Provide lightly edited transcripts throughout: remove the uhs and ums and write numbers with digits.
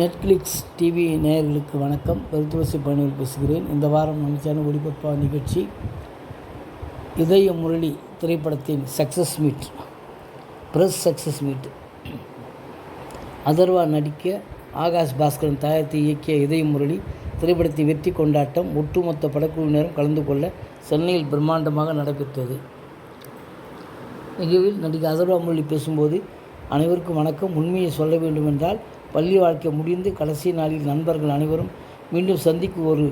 Netflix TV நேயர்களுக்கு வணக்கம். பெருத்துளசி பயணிகள் பேசுகிறேன். இந்த வாரம் நம்ம சேனல் ஒளிபரப்பான நிகழ்ச்சி இதய முரளி திரைப்படத்தின் success meet, press success meet. Atharvaa நடிக்க ஆகாஷ் பாஸ்கரன் தயாரித்து இயக்கிய இதய முரளி திரைப்படத்தின் வெற்றி கொண்டாட்டம் ஒட்டுமொத்த படக்குழுவினரும் கலந்து கொள்ள சென்னையில் பிரம்மாண்டமாக நடைபெற்றது. நிகழ்வில் நடிகர் அதர்வா முரளி பேசும்போது, அனைவருக்கும் வணக்கம். உண்மையை சொல்ல வேண்டுமென்றால் பள்ளி வாழ்க்கை முடிந்து கடைசி நாளில் நண்பர்கள் அனைவரும் மீண்டும் சந்திக்கும் ஒரு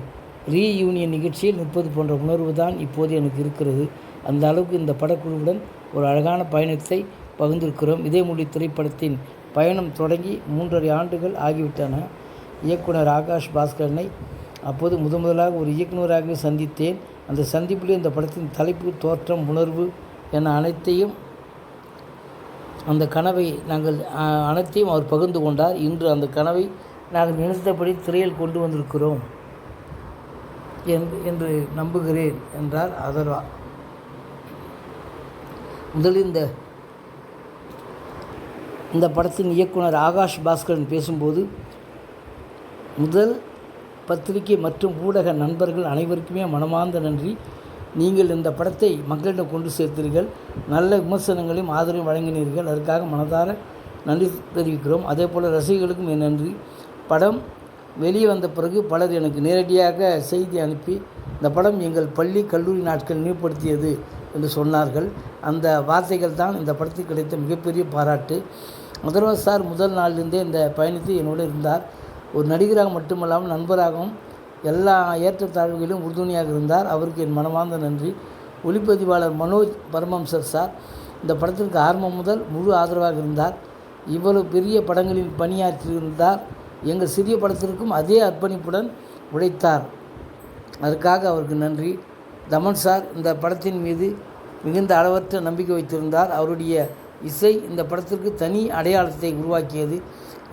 ரீயூனியன் நிகழ்ச்சியில் நிற்பது போன்ற உணர்வு தான் இப்போது எனக்கு இருக்கிறது. அந்த அளவுக்கு இந்த படக்குழுவுடன் ஒரு அழகான பயணத்தை பகிர்ந்திருக்கிறோம். இதயமுரளி திரைப்படத்தின் பயணம் தொடங்கி 3.5 ஆண்டுகள் ஆகிவிட்டன. இயக்குனர் ஆகாஷ் பாஸ்கரனை அப்போது முதலாக ஒரு இயக்குநராகவே சந்தித்தேன். அந்த சந்திப்பிலே இந்த படத்தின் தலைப்பு, தோற்றம், உணர்வு என அந்த கனவை அனைத்தையும் அவர் பகிர்ந்து கொண்டார். இன்று அந்த கனவை நாங்கள் நினைத்தபடி திரையில் கொண்டு வந்திருக்கிறோம் என்று நம்புகிறேன் என்றார் அதர்வா. முதலில் இந்த படத்தின் இயக்குனர் ஆகாஷ் பாஸ்கரன் பேசும்போது, முதல் பத்திரிகை மற்றும் ஊடக நண்பர்கள் அனைவருக்குமே மனமார்ந்த நன்றி. நீங்கள் இந்த படத்தை மக்களிடம் கொண்டு சேர்த்தீர்கள், நல்ல விமர்சனங்களையும் ஆதரவையும் வழங்கினீர்கள். அதற்காக மனதார நன்றி தெரிவிக்கிறோம். அதே போல் ரசிகர்களுக்கும் என் நன்றி. படம் வெளியே வந்த பிறகு பலர் எனக்கு நேரடியாக செய்தி அனுப்பி இந்த படம் எங்கள் பள்ளி கல்லூரி நாட்கள் நினைவுபடுத்தியது என்று சொன்னார்கள். அந்த வார்த்தைகள் தான் இந்த படத்துக்கு கிடைத்த மிகப்பெரிய பாராட்டு. அதர்வா சார் முதல் நாளிலிருந்தே இந்த பயணத்தில் என்னோடு இருந்தார். ஒரு நடிகராக மட்டுமல்லாமல் நண்பராகவும் எல்லா ஏற்றத்தாழ்வுகளிலும் உறுதுணையாக இருந்தார். அவருக்கு என் மனமார்ந்த நன்றி. ஒளிப்பதிவாளர் மனோஜ் பரமஹம்சர் சார் இந்த படத்திற்கு ஆரம்பம் முதல் முழு ஆதரவாக இருந்தார். இவ்வளவு பெரிய படங்களில் பணியாற்றியிருந்தார். எங்கள் சிறிய படத்திற்கும் அதே அர்ப்பணிப்புடன் உழைத்தார். அதற்காக அவருக்கு நன்றி. தமன் சார் இந்த படத்தின் மீது மிகுந்த அளவற்ற நம்பிக்கை வைத்திருந்தார். அவருடைய இசை இந்த படத்திற்கு தனி அடையாளத்தை உருவாக்கியது.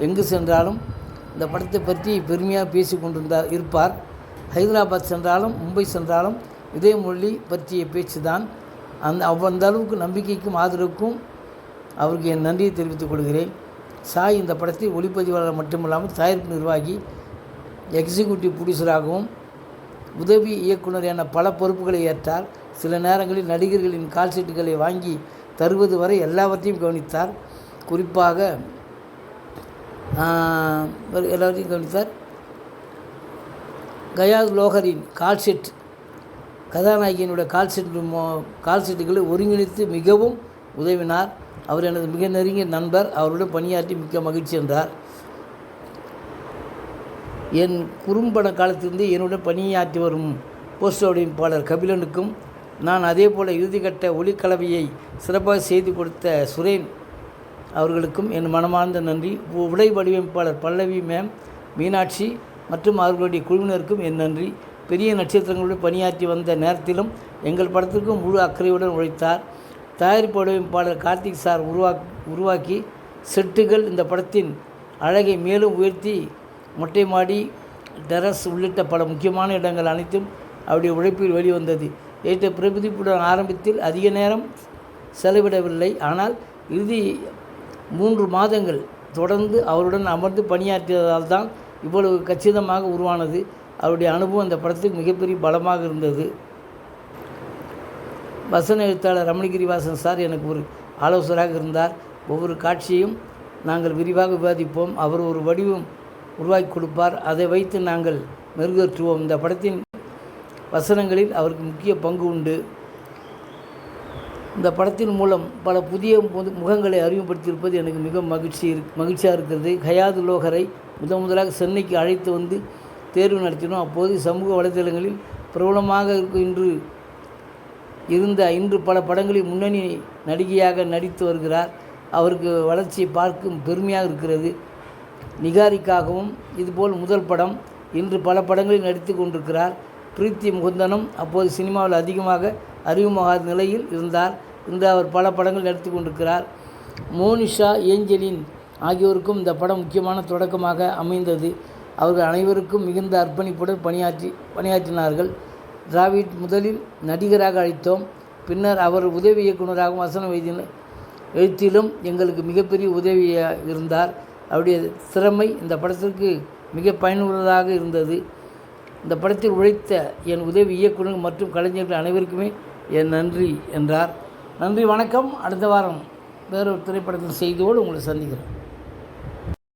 எங்கு சென்றாலும் இந்த படத்தை பற்றி பெருமையாக பேசி இருப்பார். ஹைதராபாத் சென்றாலும் மும்பை சென்றாலும் இதயமுரளி பற்றிய பேச்சு தான். அந்த அளவுக்கு நம்பிக்கைக்கும் ஆதரவுக்கும் அவருக்கு என் நன்றியை தெரிவித்துக் கொள்கிறேன். சாய் இந்த படத்தை ஒளிப்பதிவாளர் மட்டுமில்லாமல் தயாரிப்பு நிர்வாகி, எக்ஸிக்யூட்டிவ் ப்ரொடியூசராகவும் உதவி இயக்குனர் என பல பொறுப்புகளை ஏற்றார். சில நேரங்களில் நடிகர்களின் கால்ஷீட்டுகளை வாங்கி தருவது வரை எல்லாவற்றையும் கவனித்தார். குறிப்பாக எல்லாத்தையும் கவனித்தார். கயாத் லோகரின் கால்ஷீட், கதாநாயகியினுடைய கால்ஷீட்டுகளை ஒருங்கிணைத்து மிகவும் உதவினார். அவர் எனது மிக நெருங்கிய நண்பர். அவருடன் பணியாற்றி மிக்க மகிழ்ச்சி என்றார். என் குறும்பட காலத்திலிருந்து என்னுடன் பணியாற்றி வரும் போஸ்டர் வடிவமைப்பாளர் கபிலனுக்கும், நான் அதே போல் இறுதிக்கட்ட ஒளிக்கலவையை சிறப்பாக செய்து கொடுத்த சுரேன் அவர்களுக்கும் என் மனமார்ந்த நன்றி. உடை வடிவமைப்பாளர் பல்லவி மேம், மீனாட்சி மற்றும் அவர்களுடைய குழுவினருக்கும் என் நன்றி. பெரிய நட்சத்திரங்களுடன் பணியாற்றி வந்த நேரத்திலும் எங்கள் படத்திற்கும் முழு அக்கறையுடன் உழைத்தார். தயாரிப்பு வடிவமைப்பாளர் கார்த்திக் சார் உருவாக்கி செட்டுகள் இந்த படத்தின் அழகை மேலும் உயர்த்தி, மொட்டை மாடி, டெரஸ் உள்ளிட்ட பல முக்கியமான இடங்கள் அனைத்தும் அவருடைய உழைப்பில் வெளிவந்தது. ஏற்ற பிரதிபலிப்புடன் ஆரம்பத்தில் அதிக நேரம் செலவிடவில்லை. ஆனால் இறுதி 3 மாதங்கள் தொடர்ந்து அவருடன் அமர்ந்து பணியாற்றியதால் தான் இவ்வளவு கச்சிதமாக உருவானது. அவருடைய அனுபவம் இந்த படத்துக்கு மிகப்பெரிய பலமாக இருந்தது. வசன எழுத்தாளர் ரமணிகிரிவாசன் சார் எனக்கு ஒரு ஆலோசகராக இருந்தார். ஒவ்வொரு காட்சியையும் நாங்கள் விரிவாக விவாதிப்போம். அவர் ஒரு வடிவம் உருவாக்கி கொடுப்பார். அதை வைத்து நாங்கள் மெருகேற்றுவோம். இந்த படத்தின் வசனங்களில் அவருக்கு முக்கிய பங்கு உண்டு. இந்த படத்தின் மூலம் பல புதிய முகங்களை அறிமுகப்படுத்தியிருப்பது எனக்கு மிக மகிழ்ச்சியாக இருக்கிறது. கயாத் லோகரை முதலாக சென்னைக்கு அழைத்து வந்து தேர்வு நடத்தினோம். அப்போது சமூக வலைதளங்களில் பிரபலமாக இன்று பல படங்களில் முன்னணி நடிகையாக நடித்து வருகிறார். அவருக்கு வளர்ச்சியை பார்க்கும் பெருமையாக இருக்கிறது. நிகாரிக்காகவும் இதுபோல் முதல் படம். இன்று பல படங்களில் நடித்து கொண்டிருக்கிறார். பிரீத்தி முகுந்தனும் அப்போது சினிமாவில் அதிகமாக அறிமுகமாகாத நிலையில் இருந்தார். இன்று அவர் பல படங்கள் நடித்து கொண்டிருக்கிறார். மோனிஷா, ஏஞ்சலின் ஆகியோருக்கும் இந்த படம் முக்கியமான தொடக்கமாக அமைந்தது. அவர்கள் அனைவருக்கும் மிகுந்த அர்ப்பணிப்புடன் பணியாற்றினார்கள். டிராவிட் முதலில் நடிகராக அழைத்தோம். பின்னர் அவர் உதவி இயக்குநராகவும் வசன எழுத்திலும் எங்களுக்கு மிகப்பெரிய உதவியாக இருந்தார். அவருடைய திறமை இந்த படத்திற்கு மிக பயனுள்ளதாக இருந்தது. இந்த படத்தில் உழைத்த என் உதவி இயக்குனர் மற்றும் கலைஞர்கள் அனைவருக்குமே என் நன்றி என்றார். நன்றி, வணக்கம். அடுத்த வாரம் வேறொரு திரைப்படத்தின் செய்தியோடு உங்களை சந்திக்கிறேன்.